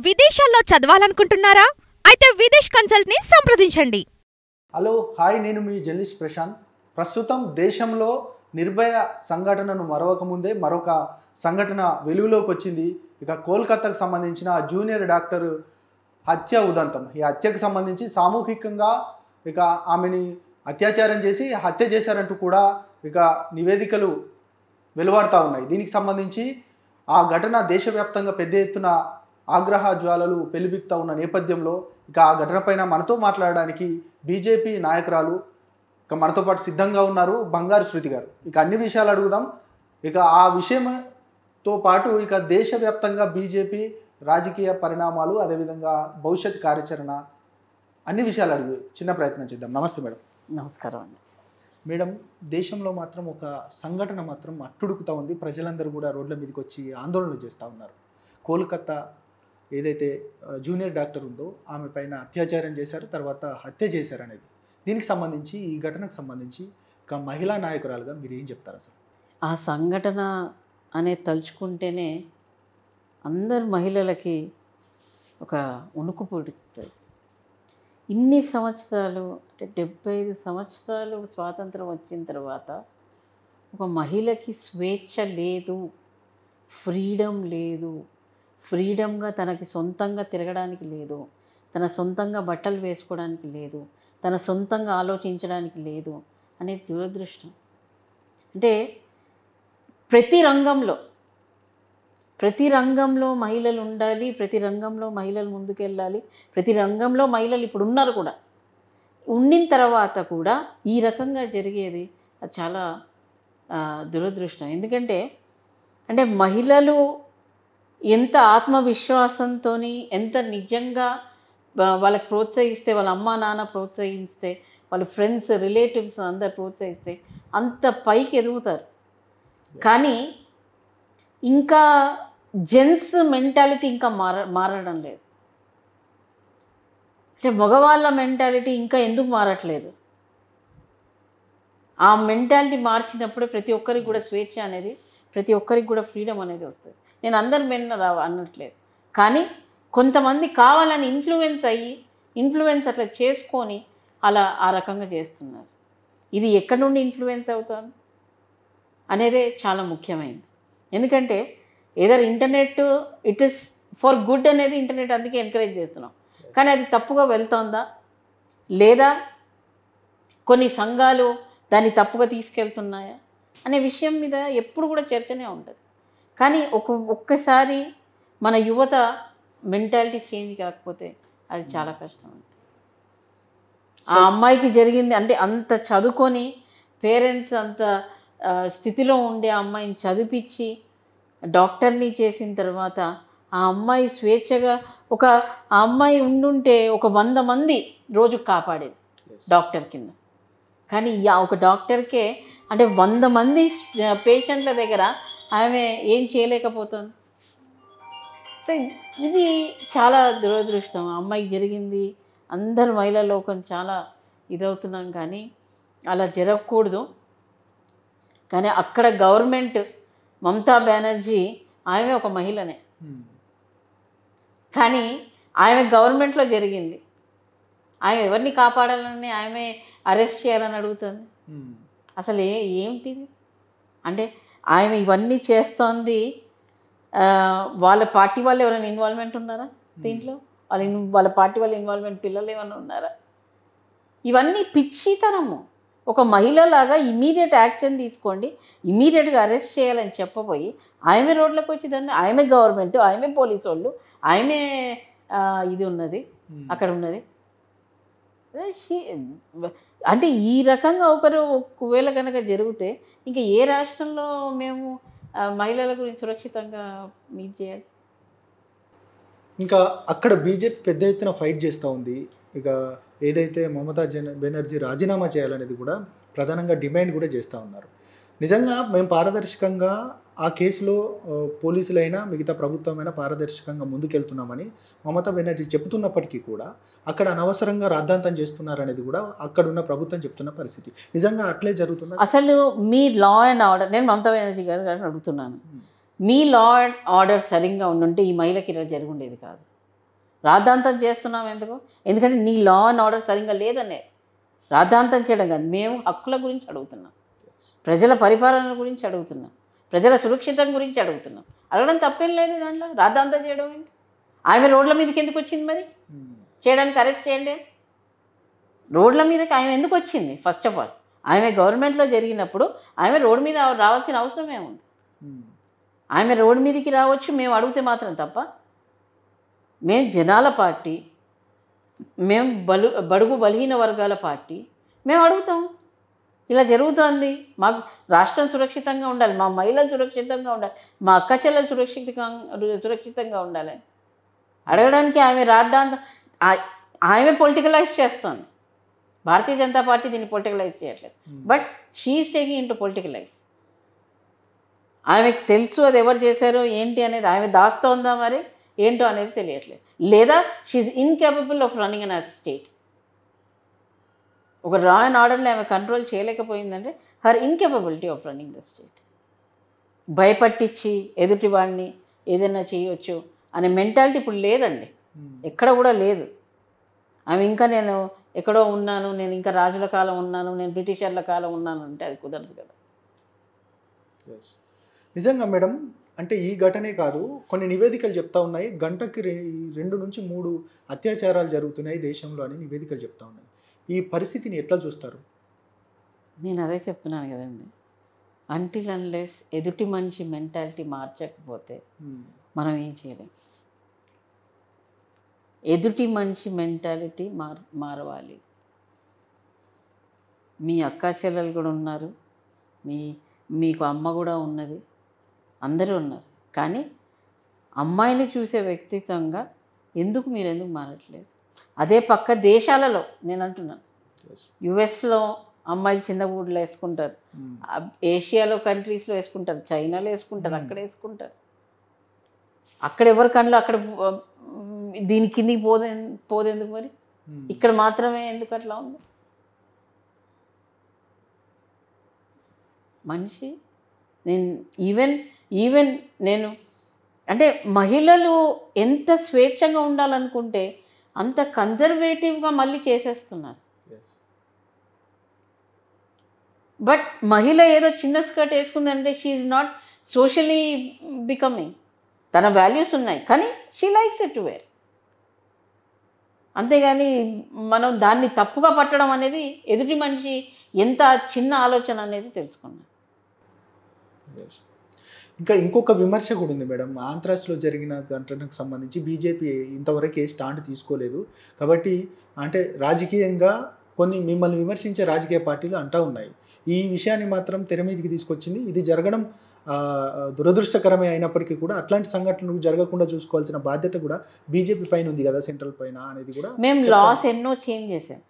విదేశాల్లో చదవాలనుకుంటున్నారా? అయితే విదేశ్ కన్సల్ట్ ని సంప్రదించండి. హలో హాయ్, నేను మీ జర్నలిస్ట్ ప్రశాంత్. ప్రస్తుతం దేశంలో నిర్భయ సంఘటనను మరొక మరొక సంఘటన వెలుగులోకి వచ్చింది. ఇక కోల్కతాకు సంబంధించిన జూనియర్ డాక్టర్ హత్య ఉదంతం. ఈ హత్యకు సంబంధించి సామూహికంగా ఇక ఆమెని అత్యాచారం చేసి హత్య చేశారంటూ కూడా ఇక నివేదికలు వెలువడుతూ ఉన్నాయి. దీనికి సంబంధించి ఆ ఘటన దేశవ్యాప్తంగా పెద్ద ఎత్తున ఆగ్రహ జ్వాలలు పెళ్లిబిక్తా ఉన్న నేపథ్యంలో ఇక ఆ ఘటన పైన మనతో మాట్లాడడానికి బీజేపీ నాయకురాలు ఇక మనతో పాటు సిద్ధంగా ఉన్నారు, బంగారు శృతి గారు. ఇక అన్ని విషయాలు అడుగుదాం. ఇక ఆ విషయంతో పాటు ఇక దేశవ్యాప్తంగా బీజేపీ రాజకీయ పరిణామాలు, అదేవిధంగా భవిష్యత్ కార్యాచరణ, అన్ని విషయాలు అడిగి చిన్న ప్రయత్నం చేద్దాం. నమస్తే మేడం. నమస్కారం అండి. మేడం, దేశంలో మాత్రం ఒక సంఘటన మాత్రం అట్టుడుకుతూ ఉంది. ప్రజలందరూ కూడా రోడ్ల మీదకి వచ్చి ఆందోళనలు చేస్తూ ఉన్నారు. కోల్కతా ఏదైతే జూనియర్ డాక్టర్ ఉందో ఆమె పైన అత్యాచారం చేశారు, తర్వాత హత్య చేశారు అనేది. దీనికి సంబంధించి, ఈ ఘటనకు సంబంధించి ఒక మహిళా నాయకురాలుగా మీరు ఏం చెప్తారు అసలు? ఆ సంఘటన అనేది తలుచుకుంటేనే అందరు మహిళలకి ఒక వణుకు పుడుతుంది. ఇన్ని సంవత్సరాలు, అంటే 75 సంవత్సరాలు స్వాతంత్రం వచ్చిన తర్వాత ఒక మహిళకి స్వేచ్ఛ లేదు, ఫ్రీడమ్ లేదు, ఫ్రీడమ్గా తనకి సొంతంగా తిరగడానికి లేదు, తన సొంతంగా బట్టలు వేసుకోవడానికి లేదు, తన సొంతంగా ఆలోచించడానికి లేదు అనేది దురదృష్టం. అంటే ప్రతి రంగంలో మహిళలు ఉండాలి, ప్రతి రంగంలో మహిళలు ముందుకెళ్ళాలి, ప్రతి రంగంలో మహిళలు ఇప్పుడు ఉన్నారు కూడా. ఉండిన తర్వాత కూడా ఈ రకంగా జరిగేది అది చాలా దురదృష్టం. ఎందుకంటే మహిళలు ఎంత ఆత్మవిశ్వాసంతో, ఎంత నిజంగా వాళ్ళకి ప్రోత్సహిస్తే, వాళ్ళ అమ్మా నాన్న ప్రోత్సహిస్తే, వాళ్ళ ఫ్రెండ్స్ రిలేటివ్స్ అందరు ప్రోత్సహిస్తే అంత పైకి ఎదుగుతారు. కానీ ఇంకా జెంట్స్ మెంటాలిటీ ఇంకా మారడం లేదు. అంటే మగవాళ్ళ మెంటాలిటీ ఇంకా ఎందుకు మారట్లేదు? ఆ మెంటాలిటీ మార్చినప్పుడే ప్రతి ఒక్కరికి కూడా స్వేచ్ఛ అనేది, ప్రతి ఒక్కరికి కూడా ఫ్రీడమ్ అనేది వస్తుంది. నేను అందరు మెన్న అనట్లేదు, కానీ కొంతమంది కావాలని ఇన్ఫ్లుయెన్స్ అట్లా చేసుకొని అలా ఆ రకంగా చేస్తున్నారు. ఇది ఎక్కడి నుండి ఇన్ఫ్లుయెన్స్ అవుతుంది అనేదే చాలా ముఖ్యమైనది. ఎందుకంటే either internet it is for good అనేది ఇంటర్నెట్ అందుకే ఎంకరేజ్ చేస్తున్నాం, కానీ అది తప్పుగా వెళ్తుందా లేదా కొన్ని సంఘాలు దాన్ని తప్పుగా తీసుకెళ్తున్నాయా అనే విషయం మీద ఎప్పుడు కూడా చర్చనే ఉంటుంది. కానీ ఒక్కసారి మన యువత మెంటాలిటీ చేంజ్ కాకపోతే అది చాలా కష్టం. ఆ అమ్మాయికి జరిగింది అంటే అంత చదువుకొని పేరెంట్స్ అంత స్థితిలో ఉండే ఆ అమ్మాయిని చదివించి డాక్టర్ని చేసిన తర్వాత ఆ అమ్మాయి స్వేచ్ఛగా ఆ అమ్మాయి ఉండుంటే ఒక 100 మంది రోజు కాపాడేది డాక్టర్ కింద. కానీ ఒక డాక్టర్కే అంటే 100 మంది పేషెంట్ల దగ్గర ఆమె ఏం చేయలేకపోతుంది. సో ఇది చాలా దురదృష్టం. ఆ అమ్మాయికి జరిగింది. అందరు మహిళా లోకం చాలా ఇదవుతున్నాం, కానీ అలా జరగకూడదు. కానీ అక్కడ గవర్నమెంట్ మమతా బెనర్జీ ఆమె ఒక మహిళనే, కానీ ఆమె గవర్నమెంట్లో జరిగింది. ఆమె ఎవరిని కాపాడాలని, ఆమె అరెస్ట్ చేయాలని అడుగుతుంది. అసలు ఏమిటిది? అంటే ఆమె ఇవన్నీ చేస్తోంది, వాళ్ళ పార్టీ వాళ్ళు ఎవరైనా ఇన్వాల్వ్మెంట్ ఉన్నారా దీంట్లో? వాళ్ళ పార్టీ వాళ్ళ ఇన్వాల్వ్మెంట్ పిల్లలు ఏమైనా ఉన్నారా? ఇవన్నీ పిచ్చితనము. ఒక మహిళలాగా ఇమీడియట్ యాక్షన్ తీసుకోండి, ఇమీడియట్గా అరెస్ట్ చేయాలని చెప్పబోయి ఆమె రోడ్లకు వచ్చి దాన్ని ఆమె గవర్నమెంట్, ఆమె పోలీసు వాళ్ళు, ఆమె ఇది ఉన్నది అక్కడ ఉన్నది. అంటే ఈ రకంగా ఒకవేళ కనుక జరిగితే ఇంకా ఏ రాష్ట్రంలో మేము మహిళల గురించి సురక్షితంగా మీట్ చేయాలి? ఇంకా అక్కడ బీజేపీ పెద్ద ఎత్తున ఫైట్ చేస్తూ ఉంది. ఇక ఏదైతే మమతా బెనర్జీ రాజీనామా చేయాలనేది కూడా ప్రధానంగా డిమాండ్ కూడా చేస్తూ ఉన్నారు. నిజంగా మేము పారదర్శకంగా ఆ కేసులో పోలీసులైనా మిగతా ప్రభుత్వమైనా పారదర్శకంగా ముందుకెళ్తున్నామని మమతా బెనర్జీ చెబుతున్నప్పటికీ కూడా అక్కడ అనవసరంగా రాద్ధాంతం చేస్తున్నారనేది కూడా అక్కడ ఉన్న ప్రభుత్వం చెప్తున్న పరిస్థితి. నిజంగా అట్లే జరుగుతుంది? అసలు మీ లా అండ్ ఆర్డర్, నేను మమతా బెనర్జీ గారు అడుగుతున్నాను, మీ లా అండ్ ఆర్డర్ సరిగ్గా ఉండుంటే ఈ మహిళకి ఇలా జరిగి ఉండేది కాదు. రాద్ధాంతం చేస్తున్నాం ఎందుకు? ఎందుకంటే నీ లా అండ్ ఆర్డర్ సరిగ్గా లేదనే. రాద్ధాంతం చేయడం కాదు, మేము హక్కుల గురించి అడుగుతున్నాం, ప్రజల పరిపాలన గురించి అడుగుతున్నాం, ప్రజల సురక్షితం గురించి అడుగుతున్నాం. అడగడం తప్పేం లేదు, దాంట్లో రాద్ధాంతం చేయడం ఏంటి? ఆమె రోడ్ల మీదకి ఎందుకు వచ్చింది మరి? చేయడానికి అరెస్ట్ చేయండి. రోడ్ల మీదకి ఆమె ఎందుకు వచ్చింది? ఫస్ట్ ఆఫ్ ఆల్ ఆమె గవర్నమెంట్లో జరిగినప్పుడు ఆమె రోడ్డు మీద రావాల్సిన అవసరం ఏముంది? ఆమె రోడ్డు మీదకి రావచ్చు, మేము అడిగితే మాత్రం తప్ప. మేము జనాల పార్టీ, మేము బడుగు బలహీన వర్గాల పార్టీ, మేము అడుగుతాం. ఇలా జరుగుతోంది, మాకు రాష్ట్రం సురక్షితంగా ఉండాలి, మా మహిళలు సురక్షితంగా ఉండాలి, మా అక్క చెల్లెలు సురక్షితంగా ఉండాలి అడగడానికి ఆమె రాద్ధాంతం. ఆమె పొలిటికలైజ్ చేస్తుంది. భారతీయ జనతా పార్టీ దీన్ని పొలిటికలైజ్ చేయట్లేదు, but she is taking into politicize. ఆమెకు తెలుసు అది ఎవరు చేశారో ఏంటి అనేది, ఆమె దాస్తోందా మరి ఏంటో అనేది తెలియట్లేదు. లేదా she is incapable of running an state. ఒక లా అండ్ ఆర్డర్ని ఆమె కంట్రోల్ చేయలేకపోయిందంటే her incapability of running the state. భయపట్టించి ఎదుటి వాడిని ఏదైనా చేయవచ్చు అనే మెంటాలిటీ ఇప్పుడు లేదండి, ఎక్కడ కూడా లేదు. ఆమె ఇంకా నేను ఎక్కడో ఉన్నాను, నేను ఇంకా రాజుల కాలం ఉన్నాను, నేను బ్రిటిషర్ల కాలం ఉన్నాను అంటే అది కుదరదు కదా. నిజంగా మేడం, అంటే ఈ ఘటనే కాదు, కొన్ని నివేదికలు చెప్తా ఉన్నాయి గంటకి 2 నుంచి 3 అత్యాచారాలు జరుగుతున్నాయి దేశంలో అని నివేదికలు చెప్తా ఉన్నాయి. ఈ పరిస్థితిని ఎట్లా చూస్తారు? నేను అదే చెప్తున్నాను కదండి, అంటిల్ అన్లెస్ ఎదుటి మనిషి మెంటాలిటీ మార్చకపోతే మనం ఏం చేయలేం. ఎదుటి మనిషి మెంటాలిటీ మారవాలి. మీ అక్కా చెల్లెలు కూడా ఉన్నారు, మీకు అమ్మ కూడా ఉన్నది, అందరూ ఉన్నారు. కానీ అమ్మాయిని చూసే వ్యక్తిత్వంగా మీరు ఎందుకు మారట్లేదు? అదే పక్క దేశాలలో నేను అంటున్నాను, యుఎస్లో అమ్మాయిలు చిన్న బూట్లు వేసుకుంటారు, ఏషియాలో కంట్రీస్లో వేసుకుంటారు, చైనాలో వేసుకుంటారు, అక్కడ వేసుకుంటారు. అక్కడ ఎవరి కళ్ళు అక్కడ దీని కిందికి పోదెందుకు మరి? ఇక్కడ మాత్రమే ఎందుకు అట్లా ఉంది? మనిషి నేను ఈవెన్ నేను అంటే మహిళలు ఎంత స్వేచ్ఛగా ఉండాలనుకుంటే అంత కన్జర్వేటివ్గా మళ్ళీ చేసేస్తున్నారు. బట్ మహిళ ఏదో చిన్న స్కర్ట్ వేసుకుందంటే she is not socially becoming. తన వాల్యూస్ ఉన్నాయి కానీ she likes it to wear. అంతేగాని మనం దాన్ని తప్పుగా పట్టడం అనేది ఎదుటి మనిషి ఎంత చిన్న ఆలోచన అనేది తెలుసుకున్నాం. ఇంకా ఇంకొక విమర్శ కూడా ఉంది మేడం, ఆంధ్రాస్లో జరిగిన ఘటనకు సంబంధించి బీజేపీ ఇంతవరకు ఏ స్టాండ్ తీసుకోలేదు కాబట్టి, అంటే రాజకీయంగా కొన్ని మిమ్మల్ని విమర్శించే రాజకీయ పార్టీలు అంటూ ఉన్నాయి. ఈ విషయాన్ని మాత్రం తెర మీదకి తీసుకొచ్చింది. ఇది జరగడం దురదృష్టకరమే అయినప్పటికీ కూడా అట్లాంటి సంఘటనలు జరగకుండా చూసుకోవాల్సిన బాధ్యత కూడా బీజేపీ పైన ఉంది కదా, సెంట్రల్ పైన అనేది కూడా. మేము లాస్ ఎన్నో చేంజ్ చేసాం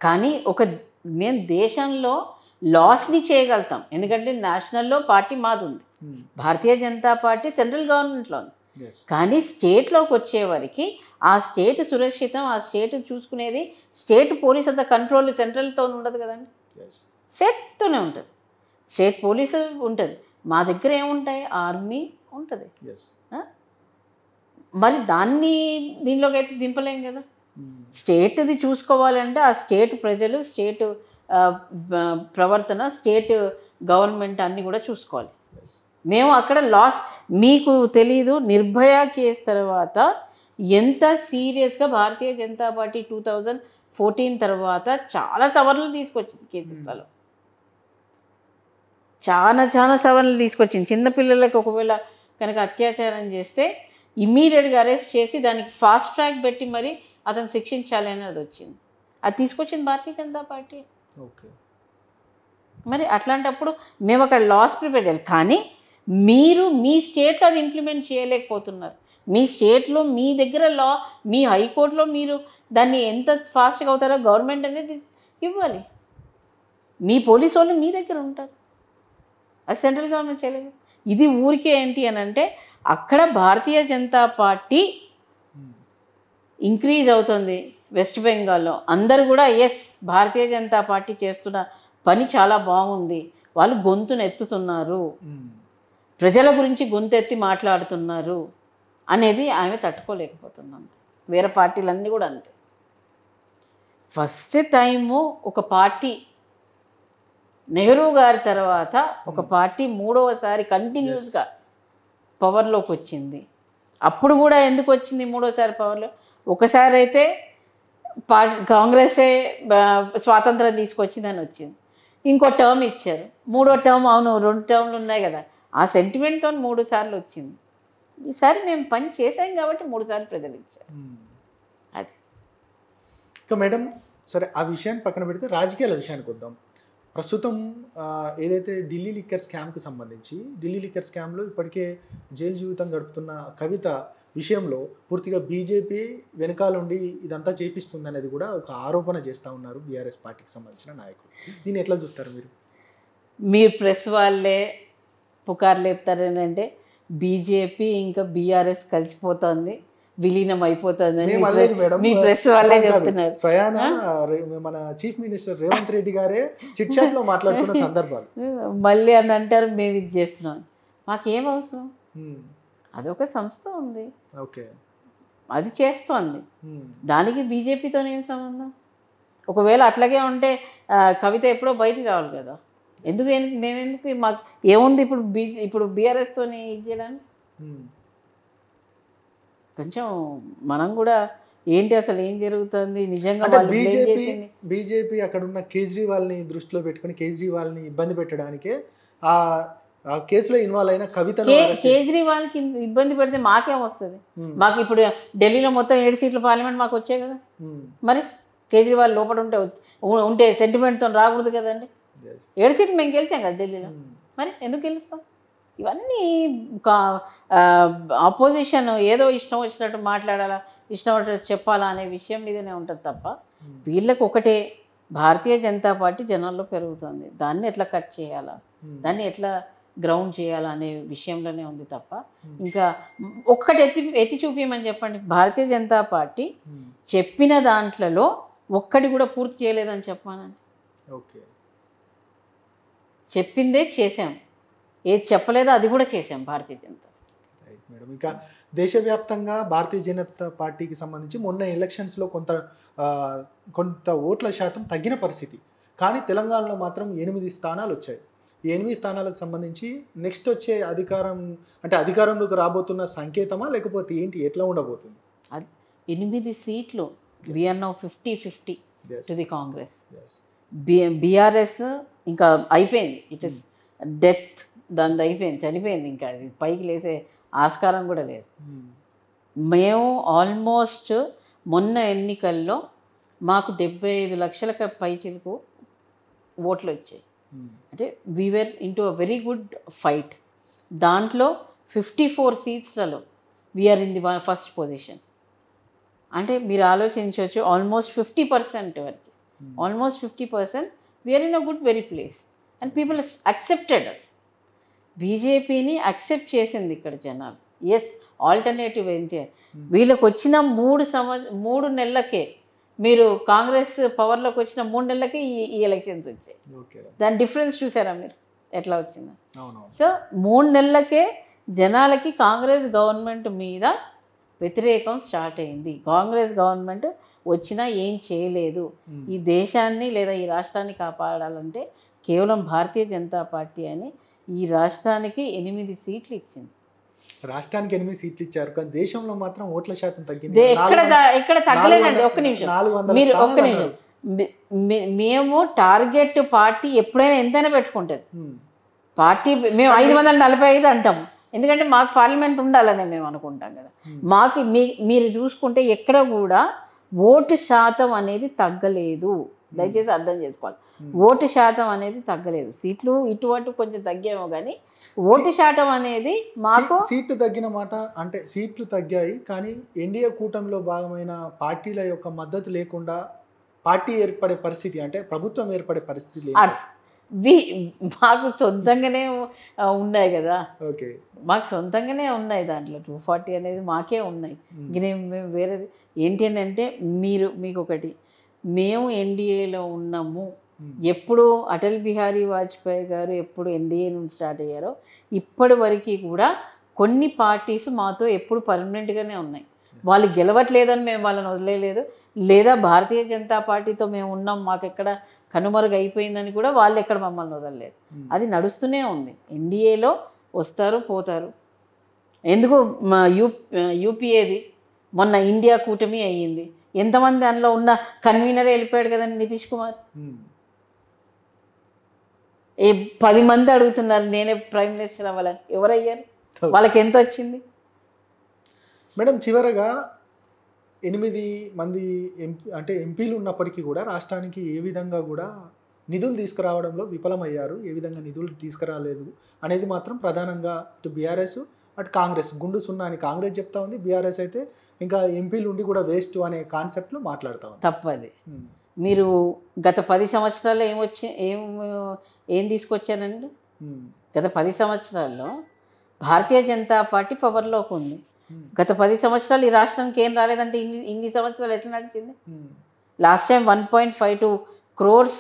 కానీ మేము దేశంలో లాస్ని చేయగలుగుతాం, ఎందుకంటే నేషనల్లో పార్టీ మాది ఉంది, భారతీయ జనతా పార్టీ సెంట్రల్ గవర్నమెంట్లో ఉంది. కానీ స్టేట్లోకి వచ్చేవరకు ఆ స్టేట్ సురక్షితం, ఆ స్టేట్ చూసుకునేది స్టేట్ పోలీస్ అంత కంట్రోల్ సెంట్రల్తో ఉండదు కదండి, స్టేట్తోనే ఉంటుంది. స్టేట్ పోలీసు ఉంటుంది, మా దగ్గర ఏముంటాయి, ఆర్మీ ఉంటుంది. మరి దాన్ని దీనిలోకి అయితే దింపలేం కదా. స్టేట్ది చూసుకోవాలంటే ఆ స్టేట్ ప్రజలు, స్టేట్ ప్రవర్తన, స్టేట్ గవర్నమెంట్ అన్నీ కూడా చూసుకోవాలి. మేము అక్కడ లాస్ మీకు తెలీదు, నిర్భయ కేసు తర్వాత ఎంత సీరియస్గా భారతీయ జనతా పార్టీ 2014 తర్వాత చాలా సవరణలు తీసుకొచ్చింది కేసెస్లలో, చాలా సవరణలు తీసుకొచ్చింది. చిన్నపిల్లలకు ఒకవేళ కనుక అత్యాచారం చేస్తే ఇమ్మీడియట్గా అరెస్ట్ చేసి దానికి ఫాస్ట్ ట్రాక్ పెట్టి మరి అతను శిక్షించాలి అనేది వచ్చింది. అది తీసుకొచ్చింది భారతీయ జనతా పార్టీ. మరి అట్లాంటప్పుడు మేము అక్కడ లాస్ ప్రిపేర్ చేయాలి. కానీ మీరు మీ స్టేట్లో అది ఇంప్లిమెంట్ చేయలేకపోతున్నారు. మీ స్టేట్లో మీ దగ్గర లా, మీ హైకోర్టులో మీరు దాన్ని ఎంత ఫాస్ట్గా అవుతారో గవర్నమెంట్ అనేది ఇవ్వాలి. మీ పోలీసు వాళ్ళు మీ దగ్గర ఉంటారు, అది సెంట్రల్ గవర్నమెంట్ చేయలేదు. ఇది ఊరికే ఏంటి అని అంటే అక్కడ భారతీయ జనతా పార్టీ ఇంక్రీజ్ అవుతుంది. వెస్ట్ బెంగాల్లో అందరూ కూడా ఎస్ భారతీయ జనతా పార్టీ చేస్తున్న పని చాలా బాగుంది, వాళ్ళు గొంతును ఎత్తుతున్నారు, ప్రజల గురించి గొంతెత్తి మాట్లాడుతున్నారు అనేది ఆమె తట్టుకోలేకపోతుంది. వేరే పార్టీలన్నీ కూడా అంతే. ఫస్ట్ టైము ఒక పార్టీ నెహ్రూ గారి తర్వాత ఒక పార్టీ మూడవసారి కంటిన్యూస్గా పవర్లోకి వచ్చింది. అప్పుడు కూడా ఎందుకు వచ్చింది మూడోసారి పవర్లో? ఒకసారి అయితే కాంగ్రెసే స్వాతంత్రం తీసుకొచ్చిందని వచ్చింది, ఇంకో టర్మ్ ఇచ్చారు, మూడో టర్మ్ అవును 2 టర్మ్లు ఉన్నాయి కదా, ఆ సెంటిమెంట్తో 3 సార్లు వచ్చింది. ఈసారి మేము పని చేసాం కాబట్టి 3 సార్లు ప్రజలు ఇచ్చారు. అది ఇంకా మేడం సరే, ఆ విషయాన్ని పక్కన పెడితే రాజకీయాల విషయానికి వద్దాం. ప్రస్తుతం ఏదైతే ఢిల్లీ లిక్కర్ స్కామ్కి సంబంధించి, ఢిల్లీ లిక్కర్ స్కామ్లో ఇప్పటికే జైలు జీవితం గడుపుతున్న కవిత విషయంలో పూర్తిగా బీజేపీ వెనకాలండి ఇదంతా చేపిస్తుంది అనేది కూడా ఒక ఆరోపణ చేస్తూ ఉన్నారు బీఆర్ఎస్ పార్టీకి సంబంధించిన నాయకులు. దీన్ని ఎట్లా చూస్తారు మీరు? మీరు ప్రెస్ వాళ్ళే పుకారు లేపుతారని అంటే బీజేపీ ఇంకా బీఆర్ఎస్ కలిసిపోతుంది, విలీనం అయిపోతుంది అని మీ ప్రెస్ వాళ్ళే చెప్తున్నారు. స్వయాన మన చీఫ్ మినిస్టర్ రేవంత్ రెడ్డి గారే చిట్ చాట్ లో మాట్లాడుతున్న సందర్భాలు. మళ్ళీ అని అంటారు మేము ఇది చేస్తున్నాం. మాకేం అవసరం? అదొక సంస్థ ఉంది, ఓకే, అది చేస్తోంది, దానికి బీజేపీతో ఏం సంబంధం? ఒకవేళ అట్లాగే ఉంటే కవిత ఎప్పుడో బయటికి రావాలి కదా. మేమెందుకు? మాకు ఏముంది ఇప్పుడు బీఆర్ఎస్తో ఇది చేయడానికి? కొంచెం మనం కూడా ఏంటి అసలు ఏం జరుగుతుంది నిజంగా? బీజేపీ అక్కడ ఉన్న కేజ్రీవాల్ని దృష్టిలో పెట్టుకుని కేజ్రీవాల్ని ఇబ్బంది పెట్టడానికే ఆ కేసులో ఇన్వాల్వ్ అయిన కవిత. కేజ్రీవాల్కి ఇబ్బంది పెడితే మాకేం వస్తుంది? మాకు ఇప్పుడు ఢిల్లీలో మొత్తం 7 సీట్లు పార్లమెంట్ మాకు వచ్చాయి కదా. మరి కేజ్రీవాల్ లోపల ఉంటే సెంటిమెంట్తో రాకూడదు కదండి. 7 సీట్లు మేము గెలిచాం కదా ఢిల్లీలో, మరి ఎందుకు గెలుస్తాం? ఇవన్నీ ఆపోజిషన్ ఏదో ఇష్టం వచ్చినట్టు మాట్లాడాలా, ఇష్టం వచ్చినట్టు చెప్పాలా అనే విషయం మీదనే ఉంటుంది తప్ప వీళ్ళకి ఒకటే, భారతీయ జనతా పార్టీ జనాల్లో పెరుగుతుంది, దాన్ని ఎట్లా కట్ చేయాలా, దాన్ని ఎట్లా గ్రౌండ్ చేయాలా అనే విషయంలోనే ఉంది తప్ప ఇంకా ఒక్కటి ఎత్తి చూపించమని చెప్పండి. భారతీయ జనతా పార్టీ చెప్పిన దాంట్లో ఒక్కటి కూడా పూర్తి చేయలేదని చెప్పానండి. ఓకే, చెప్పిందే చేశాం, ఏది చెప్పలేదో అది కూడా చేశాం భారతీయ జనతా. Right madam. ఇంకా దేశవ్యాప్తంగా భారతీయ జనతా పార్టీకి సంబంధించి మొన్న ఎలక్షన్స్లో కొంత ఓట్ల శాతం తగ్గిన పరిస్థితి, కానీ తెలంగాణలో మాత్రం 8 స్థానాలు వచ్చాయి. ఈ 8 స్థానాలకు సంబంధించి నెక్స్ట్ వచ్చే అధికారంలోకి రాబోతున్న సంకేతమా లేకపోతే ఏంటి, ఎట్లా ఉండబోతుంది? 8 సీట్లు we are now 50-50 to the Congress. BRS ఇంకా అయిపోయింది, ఇట్ ఇస్ డెత్, దాని అయిపోయింది, చనిపోయింది, ఇంకా అది పైకి లేసే ఆస్కారం కూడా లేదు. మేము ఆల్మోస్ట్ మొన్న ఎన్నికల్లో మాకు 75 లక్షలకు పైచిలకు ఓట్లు వచ్చాయి. అంటే we're into a very good fight. దాంట్లో 54 సీట్స్లలో we're in the first position. అంటే మీరు ఆలోచించవచ్చు, ఆల్మోస్ట్ 50% వరకు, almost 50% we're in a good very place and people accepted us. బీజేపీని అక్సెప్ట్ చేసింది ఇక్కడ జనాలు. ఎస్, ఆల్టర్నేటివ్ ఏంటి? వీళ్ళకి వచ్చిన 3 నెలలకే, మీరు కాంగ్రెస్ పవర్లోకి వచ్చిన 3 నెలలకే ఈ ఎలక్షన్స్ వచ్చాయి. దాని డిఫరెన్స్ చూసారా మీరు ఎట్లా వచ్చిందో? సో 3 నెలలకే జనాలకి కాంగ్రెస్ గవర్నమెంట్ మీద వ్యతిరేకం స్టార్ట్ అయింది. కాంగ్రెస్ గవర్నమెంట్ వచ్చినా ఏం చేయలేదు, ఈ దేశాన్ని లేదా ఈ రాష్ట్రాన్ని కాపాడాలంటే కేవలం భారతీయ జనతా పార్టీ అని ఈ రాష్ట్రానికి 8 సీట్లు ఇచ్చింది. రాష్ట్రానికి 8 సీట్లు ఇచ్చారు, కానీ దేశంలో మాత్రం ఓట్ల శాతం తగ్గింది. ఎక్కడ తగ్గలేదండి. ఒక్క నిమిషం మీరు, ఒక్క నిమిషం. మేము టార్గెట్ పార్టీ ఎప్పుడైనా ఎంతైనా పెట్టుకుంటుంది పార్టీ. మేము 545 అంటాము, ఎందుకంటే మాకు పార్లమెంట్ ఉండాలని మేము అనుకుంటాం కదా. మాకు మీరు చూసుకుంటే ఎక్కడ కూడా ఓటు శాతం అనేది తగ్గలేదు, దయచేసి అర్థం చేసుకోవాలి. ఓటు శాతం అనేది తగ్గలేదు, సీట్లు ఇటువంటి కొంచెం తగ్గామో కానీ ఓటు శాతం అనేది మాకు. సీట్లు తగ్గిన మాట అంటే సీట్లు తగ్గాయి, కానీ ఎన్డీఏ కూటమిలో భాగమైన పార్టీల యొక్క మద్దతు లేకుండా పార్టీ ఏర్పడే పరిస్థితి, అంటే ప్రభుత్వం ఏర్పడే పరిస్థితి లేదు. మాకు సొంతంగానే ఉన్నాయి కదా. ఓకే, మాకు సొంతంగానే ఉన్నాయి, దాంట్లో 240 అనేది మాకే ఉన్నాయి. మేము వేరేది ఏంటి అని అంటే మీకు ఒకటి, మేము ఎన్డీఏలో ఉన్నాము. ఎప్పుడు అటల్ బిహారీ వాజ్పేయి గారు ఎప్పుడు ఎన్డీఏ నుంచి స్టార్ట్ అయ్యారో ఇప్పటి వరకు కూడా కొన్ని పార్టీస్ మాతో ఎప్పుడు పర్మనెంట్గానే ఉన్నాయి. వాళ్ళు గెలవట్లేదని మేము వాళ్ళని వదిలేయలేదు, లేదా భారతీయ జనతా పార్టీతో మేము ఉన్నాం మాకు ఎక్కడ కనుమరుగు అయిపోయిందని కూడా వాళ్ళు ఎక్కడ మమ్మల్ని వదలలేదు. అది నడుస్తూనే ఉంది. ఎన్డీఏలో వస్తారు పోతారు. ఎందుకు యూపీఏది మొన్న ఇండియా కూటమి అయ్యింది, ఎంతమంది అందులో ఉన్న కన్వీనరే వెళ్ళిపోయాడు కదండి నితీష్ కుమార్. 10 మంది అడుగుతున్నారు నేనే ప్రైమ్ మినిస్టర్ అవ్వాలని, ఎవరయ్యారు? వాళ్ళకి ఎంత వచ్చింది? మేడం చివరగా 8 మంది ఎంపీలు ఉన్నప్పటికీ కూడా రాష్ట్రానికి ఏ విధంగా కూడా నిధులు తీసుకురావడంలో విఫలమయ్యారు, ఏ విధంగా నిధులు తీసుకురాలేదు అనేది మాత్రం ప్రధానంగా ఇటు బీఆర్ఎస్ అటు కాంగ్రెస్ గుండు సున్నా అని కాంగ్రెస్ చెప్తా ఉంది, బీఆర్ఎస్ అయితే ఇంకా ఎంపీలు ఉండి కూడా వేస్ట్ అనే కాన్సెప్ట్లో మాట్లాడుతూ ఉంది. తప్పది. మీరు గత 10 సంవత్సరాల్లో ఏం తీసుకొచ్చానండి? గత 10 సంవత్సరాల్లో భారతీయ జనతా పార్టీ పవర్లోకి ఉంది. గత 10 సంవత్సరాలు ఈ రాష్ట్రానికి ఏం రాలేదంటే ఇన్ని సంవత్సరాలు ఎట్లా నడిచింది? Last time 1.52 crores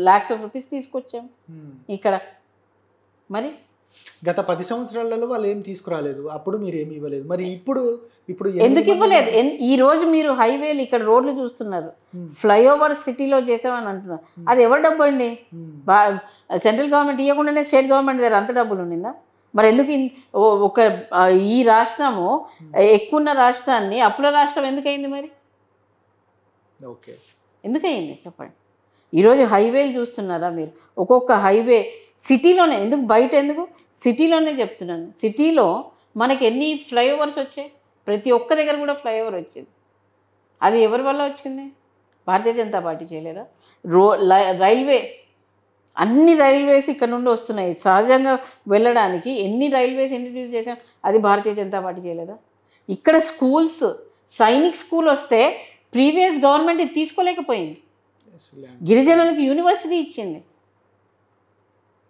lakhs of rupees తీసుకొచ్చాం ఇక్కడ. మరి గత 10 సంవత్సరాలలో వాళ్ళు ఏం తీసుకురాలేదు, అప్పుడు మీరు ఏమి ఇవ్వలేదు, మరి ఇప్పుడు ఎందుకు ఇవ్వలేదు? ఈ రోజు మీరు హైవేలు ఇక్కడ రోడ్లు చూస్తున్నారు, ఫ్లైఓవర్ సిటీలో చేసామని అంటున్నారు. అది ఎవరి డబ్బు అండి? సెంట్రల్ గవర్నమెంట్ ఇవ్వకుండానే స్టేట్ గవర్నమెంట్ దగ్గర అంత డబ్బులు ఉండిందా? మరి ఎందుకు ఈ రాష్ట్రము ఎక్కువ రాష్ట్రాన్ని అప్పుల రాష్ట్రం ఎందుకయింది? మరి ఓకే ఎందుకయింది చెప్పండి. ఈరోజు హైవేలు చూస్తున్నారా మీరు? ఒక్కొక్క హైవే సిటీలోనే, ఎందుకు బయట ఎందుకు, సిటీలోనే చెప్తున్నాను. సిటీలో మనకి ఎన్ని ఫ్లైఓవర్స్ వచ్చాయి? ప్రతి ఒక్క దగ్గర కూడా ఫ్లైఓవర్ వచ్చింది. అది ఎవరి వల్ల వచ్చింది? భారతీయ జనతా పార్టీ చేయలేదా? రైల్వే, అన్ని రైల్వేస్ ఇక్కడ నుండి వస్తున్నాయి. సహజంగా వెళ్ళడానికి ఎన్ని రైల్వేస్ ఇంట్రడ్యూస్ చేసాం, అది భారతీయ జనతా పార్టీ చేయలేదా? ఇక్కడ స్కూల్స్, సైనిక్ స్కూల్ వస్తే ప్రీవియస్ గవర్నమెంట్ ఇది తీసుకోలేకపోయింది. గిరిజనులకు యూనివర్సిటీ ఇచ్చింది.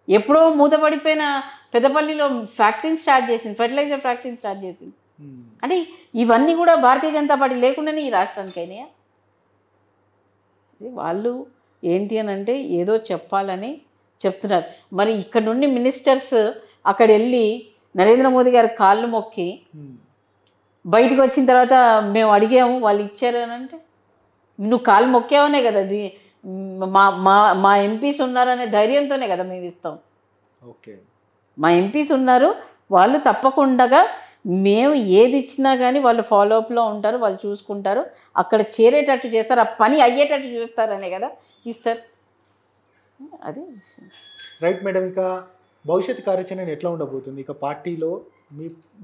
ఎప్పుడో మూతపడిపోయిన పెద్దపల్లిలో ఫ్యాక్టరీని స్టార్ట్ చేసింది, ఫెర్టిలైజర్ ఫ్యాక్టరీని స్టార్ట్ చేసింది. అంటే ఇవన్నీ కూడా భారతీయ జనతా పార్టీ లేకుండానే ఈ రాష్ట్రానికి అయినాయా? వాళ్ళు ఏంటి అని అంటే ఏదో చెప్పాలని చెప్తున్నారు. మరి ఇక్కడ నుండి మినిస్టర్స్ అక్కడ వెళ్ళి నరేంద్ర మోదీ గారి కాళ్ళు మొక్కి బయటకు వచ్చిన తర్వాత మేము అడిగాము వాళ్ళు ఇచ్చారు అని అంటే, నువ్వు కాళ్ళు మొక్కావనే కదా, అది మా ఎంపీస్ ఉన్నారనే ధైర్యంతోనే కదా మేము ఇస్తాం. ఓకే, మా ఎంపీస్ ఉన్నారు, వాళ్ళు తప్పకుండా మేము ఏది ఇచ్చినా కానీ వాళ్ళు ఫాలోఅప్లో ఉంటారు, వాళ్ళు చూసుకుంటారు, అక్కడ చేరేటట్టు చేస్తారు, ఆ పని అయ్యేటట్టు చూస్తారనే కదా ఇస్తారు. అది రైట్ మేడం. ఇక భవిష్యత్ కార్యాచరణ ఎట్లా ఉండబోతుంది? ఇక పార్టీలో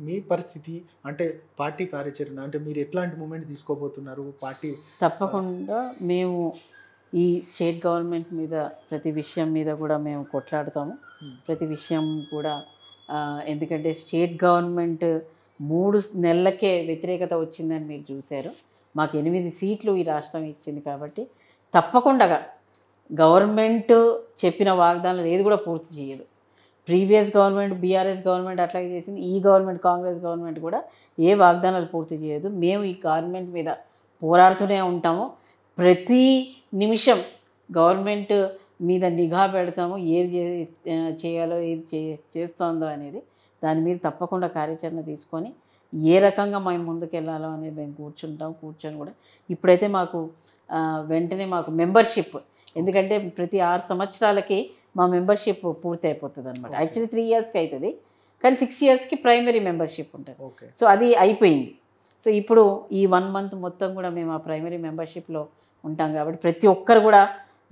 మీ పరిస్థితి అంటే పార్టీ కార్యాచరణ అంటే మీరు ఎట్లాంటి మూమెంట్ తీసుకోబోతున్నారు? పార్టీ తప్పకుండా మేము ఈ స్టేట్ గవర్నమెంట్ మీద ప్రతి విషయం మీద కూడా మేము కొట్లాడతాము. ప్రతి విషయం కూడా ఎందుకంటే స్టేట్ గవర్నమెంట్ 3 నెలలకే వ్యతిరేకత వచ్చిందని మీరు చూశారు. మాకు 8 సీట్లు ఈ రాష్ట్రం ఇచ్చింది కాబట్టి తప్పకుండా గవర్నమెంట్ చెప్పిన వాగ్దానాలు ఏది కూడా పూర్తి చేయదు. ప్రీవియస్ గవర్నమెంట్ బీఆర్ఎస్ గవర్నమెంట్ అట్లాగే చేసింది, ఈ గవర్నమెంట్ కాంగ్రెస్ గవర్నమెంట్ కూడా ఏ వాగ్దానాలు పూర్తి చేయదు. మేము ఈ గవర్నమెంట్ మీద పోరాడుతూనే ఉంటాము. ప్రతి నిమిషం గవర్నమెంట్ మీద నిఘా పెడతాము, ఏది చేయాలో ఏది చేస్తుందో అనేది దాని మీద తప్పకుండా కార్యాచరణ తీసుకొని ఏ రకంగా మేము ముందుకెళ్ళాలో అనేది మేము కూర్చొని కూడా ఇప్పుడైతే మాకు వెంటనే మాకు మెంబర్షిప్, ఎందుకంటే ప్రతి 6 సంవత్సరాలకి మా మెంబర్షిప్ పూర్తి అయిపోతుంది అనమాట. యాక్చువల్లీ 3 ఇయర్స్కి అవుతుంది, కానీ 6 ఇయర్స్కి ప్రైమరీ మెంబర్షిప్ ఉంటుంది. సో అది అయిపోయింది. సో ఇప్పుడు ఈ 1 మంత్ మొత్తం కూడా మేము ఆ ప్రైమరీ మెంబర్షిప్లో ఉంటాం కాబట్టి ప్రతి ఒక్కరు కూడా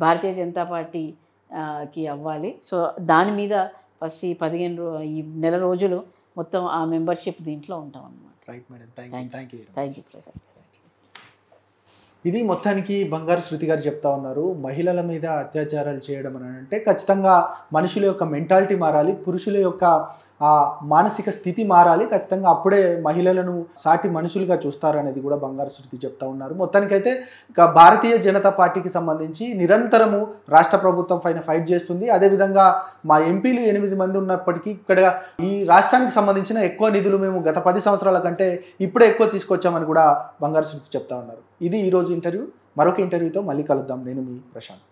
భారతీయ జనతా పార్టీకి అవ్వాలి. సో దాని మీద ఫస్ట్ ఈ నెల రోజులు మొత్తం ఆ మెంబర్షిప్ దీంట్లో ఉంటాం అన్నమాట. Right madam, thank you Prasad. ఇది మొత్తానికి బంగారు శృతి గారు చెప్తా ఉన్నారు. మహిళల మీద అత్యాచారాలు చేయడం అని అంటే ఖచ్చితంగా మనుషుల యొక్క మెంటాలిటీ మారాలి, పురుషుల యొక్క ఆ మానసిక స్థితి మారాలి, ఖచ్చితంగా అప్పుడే మహిళలను సాటి మనుషులుగా చూస్తారు అనేది కూడా బంగారు శృతి చెప్తా ఉన్నారు. మొత్తానికైతే ఇక భారతీయ జనతా పార్టీకి సంబంధించి నిరంతరము రాష్ట్ర ప్రభుత్వం పైన ఫైట్ చేస్తుంది. అదేవిధంగా మా ఎంపీలు 8 మంది ఉన్నప్పటికీ ఇక్కడ ఈ రాష్ట్రానికి సంబంధించిన ఎక్కువ నిధులు మేము గత 10 సంవత్సరాల కంటే ఇప్పుడే ఎక్కువ తీసుకొచ్చామని కూడా బంగారు శృతి చెప్తా ఉన్నారు. ఇది ఈరోజు ఇంటర్వ్యూ. మరొక ఇంటర్వ్యూతో మళ్ళీ కలుద్దాం. నేను మీ ప్రశాంత్.